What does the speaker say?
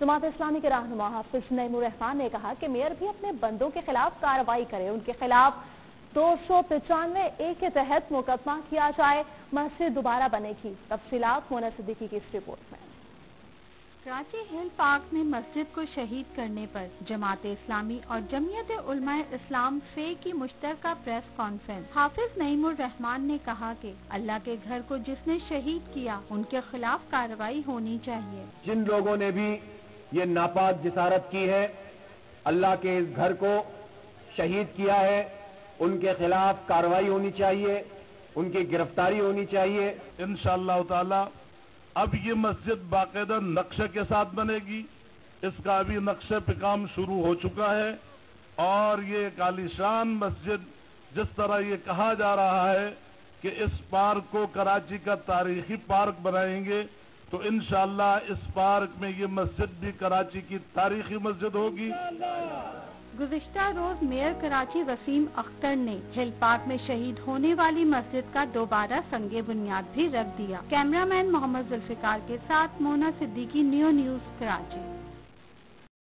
جماعت اسلامی کے رہنما حافظ نعیم الرحمان نے کہا کہ میئر بھی اپنے بندوں کے خلاف کارروائی کرے، ان کے خلاف 295(a) کے تحت مقدمہ کیا جائے، مسجد دوبارہ بنے گی۔ تفصیلات مونا صدیقی کی اس رپورٹ میں۔ کراچی ہل پارک میں مسجد کو شہید کرنے پر جماعت اسلامی اور جمعیت علماء اسلام فے کی مشترکہ پریس کانفرنس۔ حافظ نعیم الرحمان نے کہا کہ اللہ کے گھر کو جس نے شہید کیا ان کے خلاف کارروائی ہونی چاہیے۔ جن لوگوں نے بھی یہ ناپاک جسارت کی ہے، اللہ کے اس گھر کو شہید کیا ہے، ان کے خلاف کارروائی ہونی چاہیے، ان کی گرفتاری ہونی چاہیے۔ انشاءاللہ تعالی اب یہ مسجد باقاعدہ نقشے کے ساتھ بنے گی، اس کا ابھی نقشے پہ کام شروع ہو چکا ہے، اور یہ ایک عالیشان مسجد، جس طرح یہ کہا جا رہا ہے کہ اس پارک کو کراچی کا تاریخی پارک بنائیں گے، تو انشاءاللہ اس پارک میں یہ مسجد بھی کراچی کی تاریخی مسجد ہوگی۔ گزشتہ روز میئر کراچی وسیم اختر نے ہل پارک میں شہید ہونے والی مسجد کا دوبارہ سنگ بنیاد بھی رکھ دیا۔ کیمرہ مین محمد ذوالفقار کے ساتھ مونا صدیقی، نیو نیوز، کراچی۔